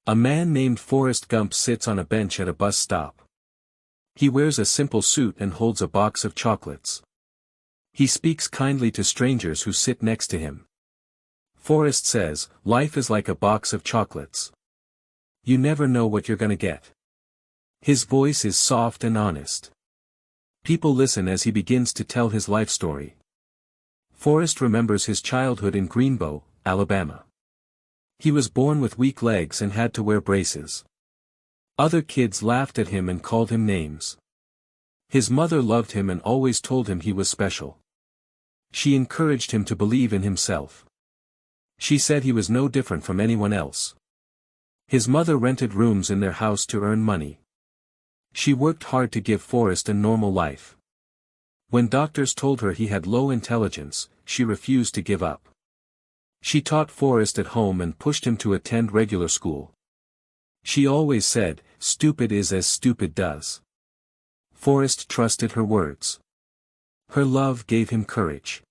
A man named Forrest Gump sits on a bench at a bus stop. He wears a simple suit and holds a box of chocolates. He speaks kindly to strangers who sit next to him. Forrest says, "Life is like a box of chocolates. You never know what you're gonna get." His voice is soft and honest. People listen as he begins to tell his life story. Forrest remembers his childhood in Greenbow, Alabama. He was born with weak legs and had to wear braces. Other kids laughed at him and called him names. His mother loved him and always told him he was special. She encouraged him to believe in himself. She said he was no different from anyone else. His mother rented rooms in their house to earn money. She worked hard to give Forrest a normal life. When doctors told her he had low intelligence, she refused to give up. She taught Forrest at home and pushed him to attend regular school. She always said, "Stupid is as stupid does." Forrest trusted her words. Her love gave him courage.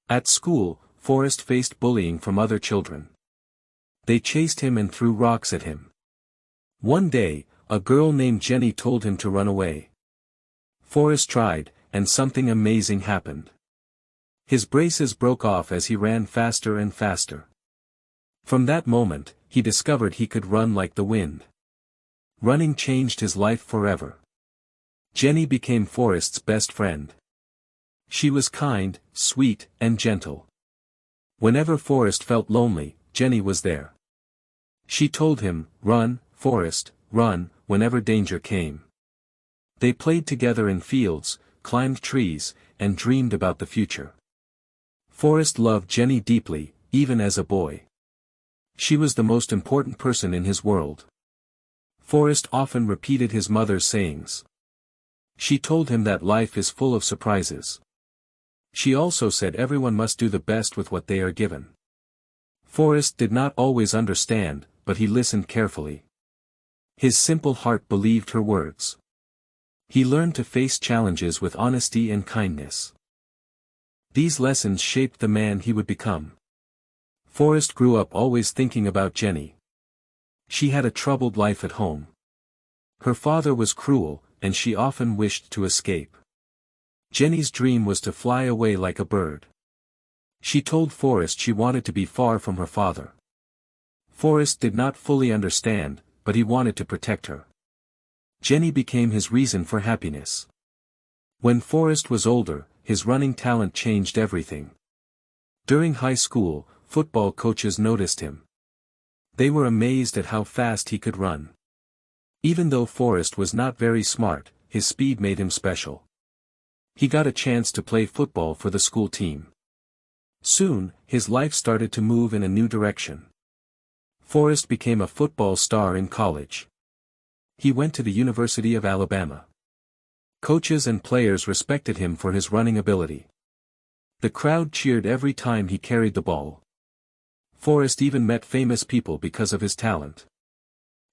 At school, Forrest faced bullying from other children. They chased him and threw rocks at him. One day, a girl named Jenny told him to run away. Forrest tried, and something amazing happened. His braces broke off as he ran faster and faster. From that moment, he discovered he could run like the wind. Running changed his life forever. Jenny became Forrest's best friend. She was kind, sweet, and gentle. Whenever Forrest felt lonely, Jenny was there. She told him, "Run, Forrest, run," whenever danger came. They played together in fields, climbed trees, and dreamed about the future. Forrest loved Jenny deeply, even as a boy. She was the most important person in his world. Forrest often repeated his mother's sayings. She told him that life is full of surprises. She also said everyone must do the best with what they are given. Forrest did not always understand, but he listened carefully. His simple heart believed her words. He learned to face challenges with honesty and kindness. These lessons shaped the man he would become. Forrest grew up always thinking about Jenny. She had a troubled life at home. Her father was cruel, and she often wished to escape. Jenny's dream was to fly away like a bird. She told Forrest she wanted to be far from her father. Forrest did not fully understand, but he wanted to protect her. Jenny became his reason for happiness. When Forrest was older, his running talent changed everything. During high school, football coaches noticed him. They were amazed at how fast he could run. Even though Forrest was not very smart, his speed made him special. He got a chance to play football for the school team. Soon, his life started to move in a new direction. Forrest became a football star in college. He went to the University of Alabama. Coaches and players respected him for his running ability. The crowd cheered every time he carried the ball. Forrest even met famous people because of his talent.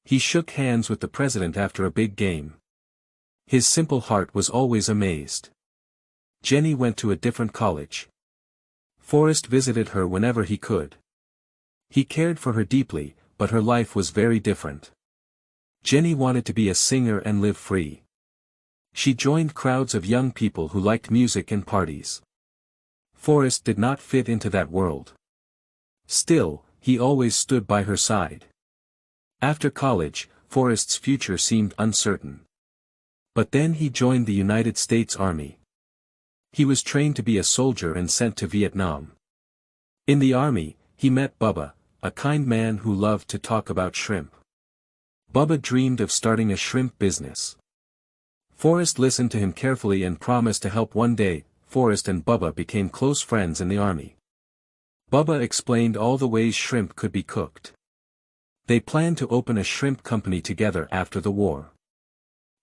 He shook hands with the president after a big game. His simple heart was always amazed. Jenny went to a different college. Forrest visited her whenever he could. He cared for her deeply, but her life was very different. Jenny wanted to be a singer and live free. She joined crowds of young people who liked music and parties. Forrest did not fit into that world. Still, he always stood by her side. After college, Forrest's future seemed uncertain. But then he joined the United States Army. He was trained to be a soldier and sent to Vietnam. In the army, he met Bubba, a kind man who loved to talk about shrimp. Bubba dreamed of starting a shrimp business. Forrest listened to him carefully and promised to help one day. Forrest and Bubba became close friends in the army. Bubba explained all the ways shrimp could be cooked. They planned to open a shrimp company together after the war.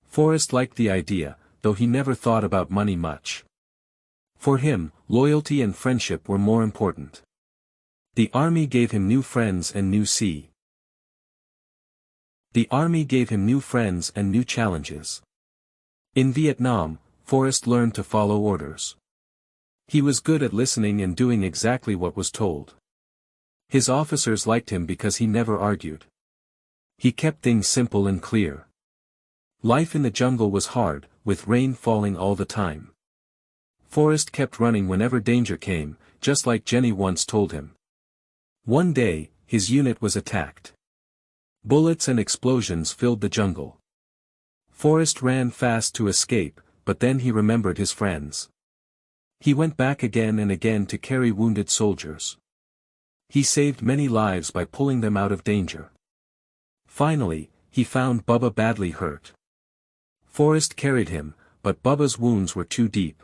Forrest liked the idea, though he never thought about money much. For him, loyalty and friendship were more important. The army gave him new friends and new sea. The army gave him new friends and new challenges. In Vietnam, Forrest learned to follow orders. He was good at listening and doing exactly what was told. His officers liked him because he never argued. He kept things simple and clear. Life in the jungle was hard, with rain falling all the time. Forrest kept running whenever danger came, just like Jenny once told him. One day, his unit was attacked. Bullets and explosions filled the jungle. Forrest ran fast to escape, but then he remembered his friends. He went back again and again to carry wounded soldiers. He saved many lives by pulling them out of danger. Finally, he found Bubba badly hurt. Forrest carried him, but Bubba's wounds were too deep.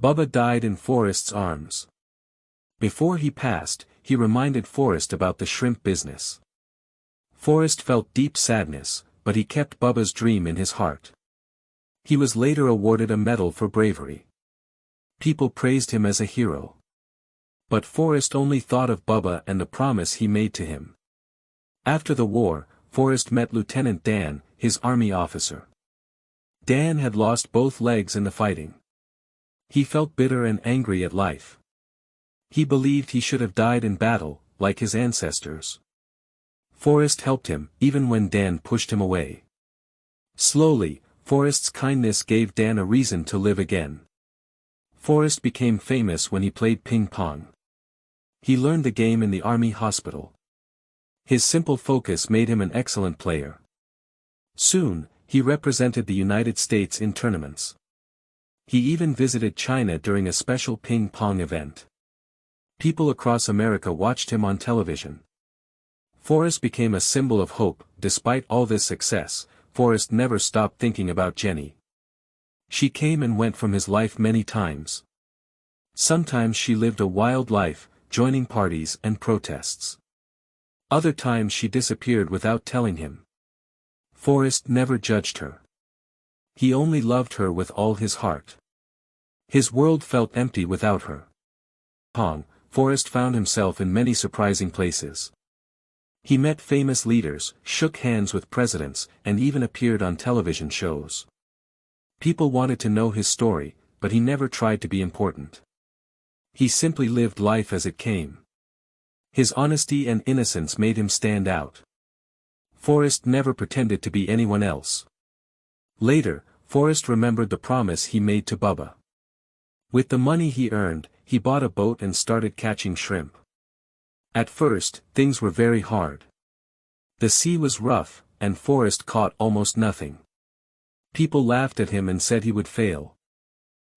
Bubba died in Forrest's arms. Before he passed, he reminded Forrest about the shrimp business. Forrest felt deep sadness, but he kept Bubba's dream in his heart. He was later awarded a medal for bravery. People praised him as a hero. But Forrest only thought of Bubba and the promise he made to him. After the war, Forrest met Lieutenant Dan, his army officer. Dan had lost both legs in the fighting. He felt bitter and angry at life. He believed he should have died in battle, like his ancestors. Forrest helped him, even when Dan pushed him away. Slowly, Forrest's kindness gave Dan a reason to live again. Forrest became famous when he played ping pong. He learned the game in the army hospital. His simple focus made him an excellent player. Soon, he represented the United States in tournaments. He even visited China during a special ping pong event. People across America watched him on television. Forrest became a symbol of hope. Despite all this success, Forrest never stopped thinking about Jenny. She came and went from his life many times. Sometimes she lived a wild life, joining parties and protests. Other times she disappeared without telling him. Forrest never judged her. He only loved her with all his heart. His world felt empty without her. Forrest found himself in many surprising places. He met famous leaders, shook hands with presidents, and even appeared on television shows. People wanted to know his story, but he never tried to be important. He simply lived life as it came. His honesty and innocence made him stand out. Forrest never pretended to be anyone else. Later, Forrest remembered the promise he made to Bubba. With the money he earned, he bought a boat and started catching shrimp. At first, things were very hard. The sea was rough, and Forrest caught almost nothing. People laughed at him and said he would fail.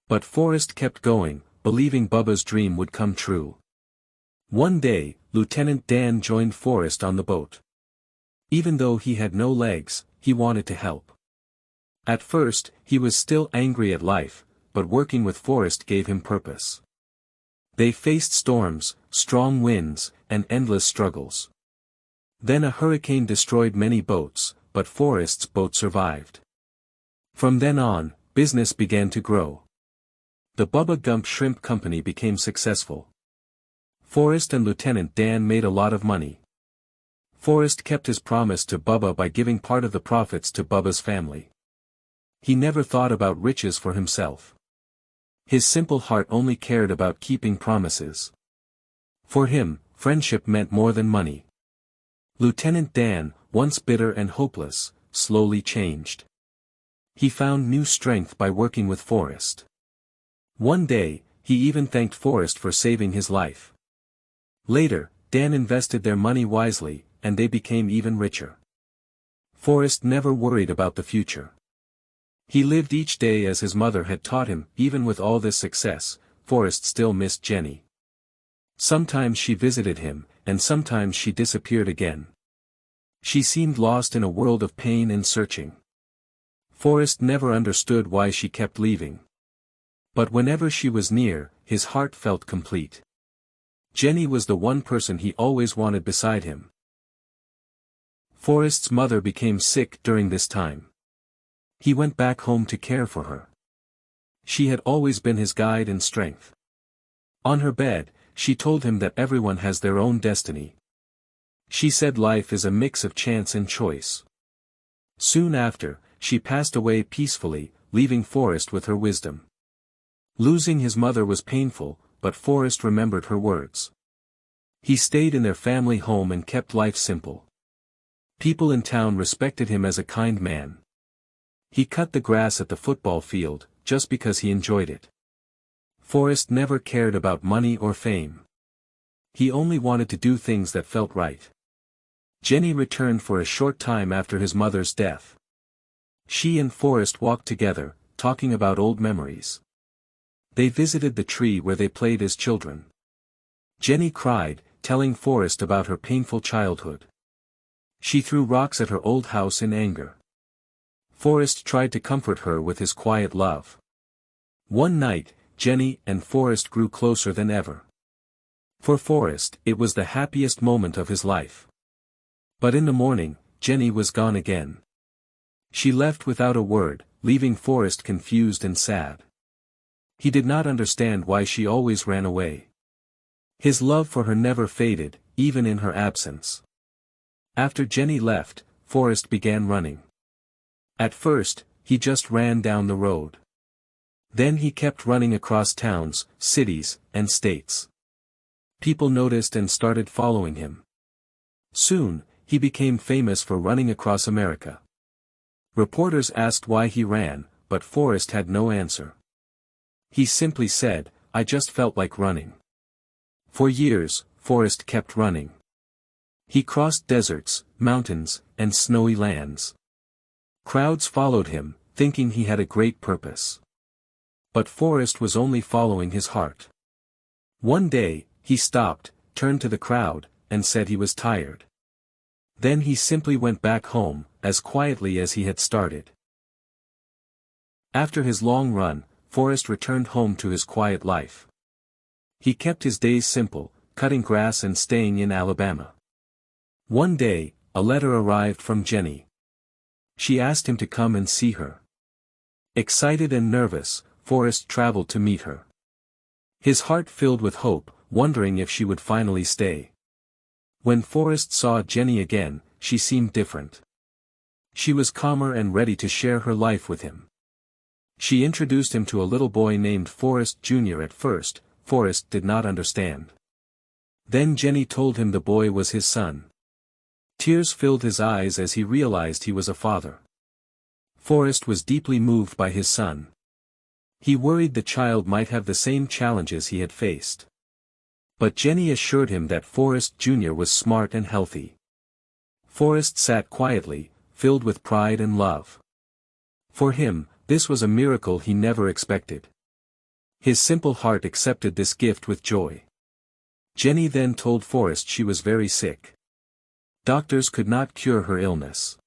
But Forrest kept going, believing Bubba's dream would come true. One day, Lieutenant Dan joined Forrest on the boat. Even though he had no legs, he wanted to help. At first, he was still angry at life, but working with Forrest gave him purpose. They faced storms, strong winds, and endless struggles. Then a hurricane destroyed many boats, but Forrest's boat survived. From then on, business began to grow. The Bubba Gump Shrimp Company became successful. Forrest and Lieutenant Dan made a lot of money. Forrest kept his promise to Bubba by giving part of the profits to Bubba's family. He never thought about riches for himself. His simple heart only cared about keeping promises. For him, friendship meant more than money. Lieutenant Dan, once bitter and hopeless, slowly changed. He found new strength by working with Forrest. One day, he even thanked Forrest for saving his life. Later, Dan invested their money wisely, and they became even richer. Forrest never worried about the future. He lived each day as his mother had taught him. Even with all this success, Forrest still missed Jenny. Sometimes she visited him, and sometimes she disappeared again. She seemed lost in a world of pain and searching. Forrest never understood why she kept leaving. But whenever she was near, his heart felt complete. Jenny was the one person he always wanted beside him. Forrest's mother became sick during this time. He went back home to care for her. She had always been his guide and strength. On her bed, she told him that everyone has their own destiny. She said life is a mix of chance and choice. Soon after, she passed away peacefully, leaving Forrest with her wisdom. Losing his mother was painful, but Forrest remembered her words. He stayed in their family home and kept life simple. People in town respected him as a kind man. He cut the grass at the football field, just because he enjoyed it. Forrest never cared about money or fame. He only wanted to do things that felt right. Jenny returned for a short time after his mother's death. She and Forrest walked together, talking about old memories. They visited the tree where they played as children. Jenny cried, telling Forrest about her painful childhood. She threw rocks at her old house in anger. Forrest tried to comfort her with his quiet love. One night, Jenny and Forrest grew closer than ever. For Forrest, it was the happiest moment of his life. But in the morning, Jenny was gone again. She left without a word, leaving Forrest confused and sad. He did not understand why she always ran away. His love for her never faded, even in her absence. After Jenny left, Forrest began running. At first, he just ran down the road. Then he kept running across towns, cities, and states. People noticed and started following him. Soon, he became famous for running across America. Reporters asked why he ran, but Forrest had no answer. He simply said, "I just felt like running." For years, Forrest kept running. He crossed deserts, mountains, and snowy lands. Crowds followed him, thinking he had a great purpose. But Forrest was only following his heart. One day, he stopped, turned to the crowd, and said he was tired. Then he simply went back home, as quietly as he had started. After his long run, Forrest returned home to his quiet life. He kept his days simple, cutting grass and staying in Alabama. One day, a letter arrived from Jenny. She asked him to come and see her. Excited and nervous, Forrest traveled to meet her. His heart filled with hope, wondering if she would finally stay. When Forrest saw Jenny again, she seemed different. She was calmer and ready to share her life with him. She introduced him to a little boy named Forrest Jr. At first, Forrest did not understand. Then Jenny told him the boy was his son. Tears filled his eyes as he realized he was a father. Forrest was deeply moved by his son. He worried the child might have the same challenges he had faced. But Jenny assured him that Forrest Jr. was smart and healthy. Forrest sat quietly, filled with pride and love. For him, this was a miracle he never expected. His simple heart accepted this gift with joy. Jenny then told Forrest she was very sick. Doctors could not cure her illness.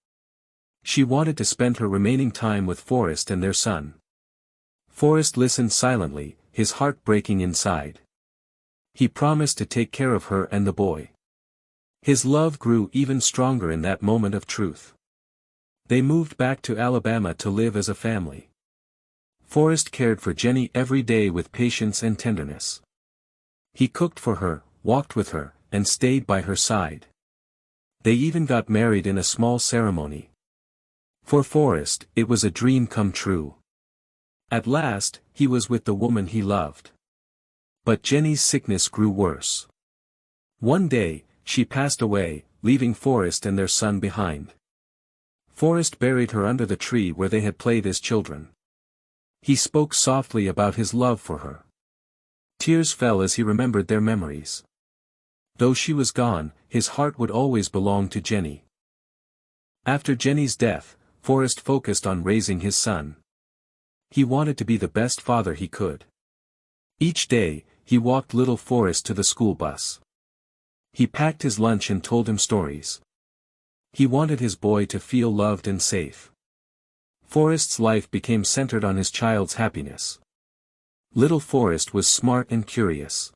She wanted to spend her remaining time with Forrest and their son. Forrest listened silently, his heart breaking inside. He promised to take care of her and the boy. His love grew even stronger in that moment of truth. They moved back to Alabama to live as a family. Forrest cared for Jenny every day with patience and tenderness. He cooked for her, walked with her, and stayed by her side. They even got married in a small ceremony. For Forrest, it was a dream come true. At last, he was with the woman he loved. But Jenny's sickness grew worse. One day, she passed away, leaving Forrest and their son behind. Forrest buried her under the tree where they had played as children. He spoke softly about his love for her. Tears fell as he remembered their memories. Though she was gone, his heart would always belong to Jenny. After Jenny's death, Forrest focused on raising his son. He wanted to be the best father he could. Each day, he walked little Forrest to the school bus. He packed his lunch and told him stories. He wanted his boy to feel loved and safe. Forrest's life became centered on his child's happiness. Little Forrest was smart and curious.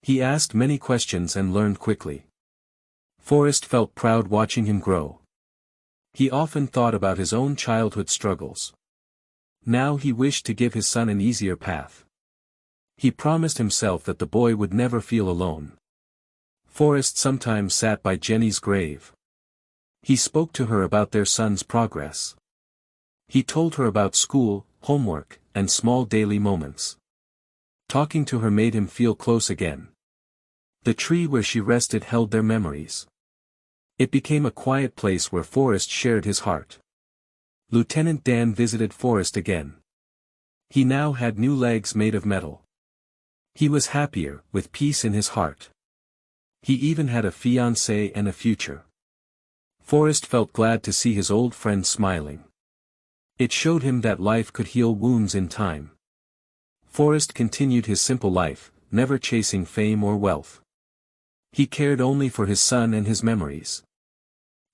He asked many questions and learned quickly. Forrest felt proud watching him grow. He often thought about his own childhood struggles. Now he wished to give his son an easier path. He promised himself that the boy would never feel alone. Forrest sometimes sat by Jenny's grave. He spoke to her about their son's progress. He told her about school, homework, and small daily moments. Talking to her made him feel close again. The tree where she rested held their memories. It became a quiet place where Forrest shared his heart. Lieutenant Dan visited Forrest again. He now had new legs made of metal. He was happier, with peace in his heart. He even had a fiancée and a future. Forrest felt glad to see his old friend smiling. It showed him that life could heal wounds in time. Forrest continued his simple life, never chasing fame or wealth. He cared only for his son and his memories.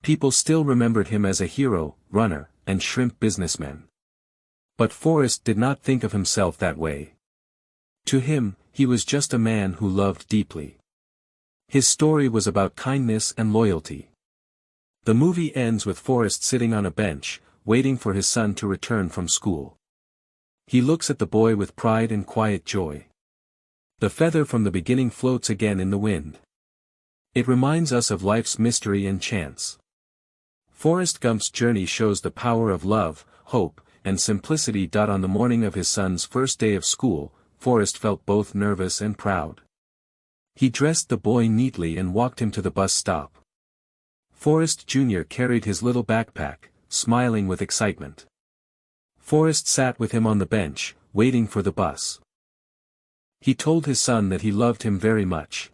People still remembered him as a hero, runner, and shrimp businessman. But Forrest did not think of himself that way. To him, he was just a man who loved deeply. His story was about kindness and loyalty. The movie ends with Forrest sitting on a bench, waiting for his son to return from school. He looks at the boy with pride and quiet joy. The feather from the beginning floats again in the wind. It reminds us of life's mystery and chance. Forrest Gump's journey shows the power of love, hope, and simplicity. On the morning of his son's first day of school, Forrest felt both nervous and proud. He dressed the boy neatly and walked him to the bus stop. Forrest Jr. carried his little backpack, smiling with excitement. Forrest sat with him on the bench, waiting for the bus. He told his son that he loved him very much.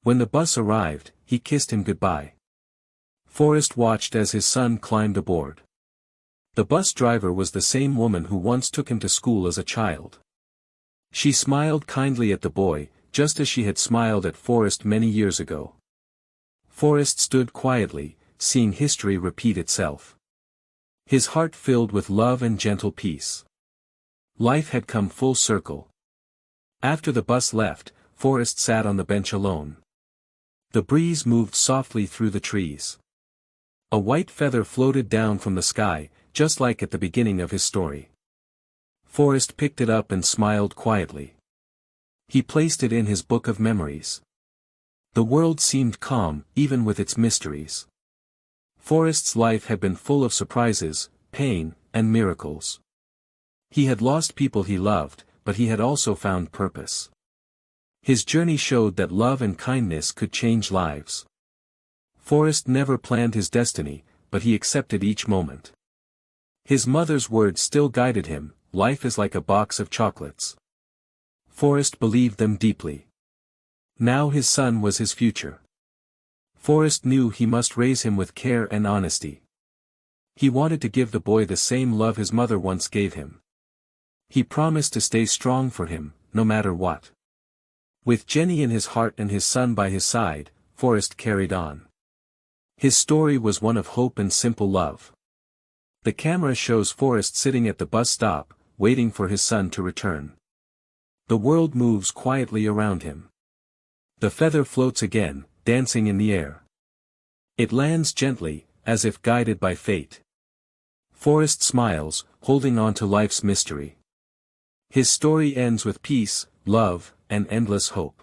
When the bus arrived, he kissed him goodbye. Forrest watched as his son climbed aboard. The bus driver was the same woman who once took him to school as a child. She smiled kindly at the boy, just as she had smiled at Forrest many years ago. Forrest stood quietly, seeing history repeat itself. His heart filled with love and gentle peace. Life had come full circle. After the bus left, Forrest sat on the bench alone. The breeze moved softly through the trees. A white feather floated down from the sky, just like at the beginning of his story. Forrest picked it up and smiled quietly. He placed it in his book of memories. The world seemed calm, even with its mysteries. Forrest's life had been full of surprises, pain, and miracles. He had lost people he loved, but he had also found purpose. His journey showed that love and kindness could change lives. Forrest never planned his destiny, but he accepted each moment. His mother's words still guided him, "Life is like a box of chocolates." Forrest believed them deeply. Now his son was his future. Forrest knew he must raise him with care and honesty. He wanted to give the boy the same love his mother once gave him. He promised to stay strong for him, no matter what. With Jenny in his heart and his son by his side, Forrest carried on. His story was one of hope and simple love. The camera shows Forrest sitting at the bus stop, waiting for his son to return. The world moves quietly around him. The feather floats again, dancing in the air. It lands gently, as if guided by fate. Forrest smiles, holding on to life's mystery. His story ends with peace, love, and endless hope.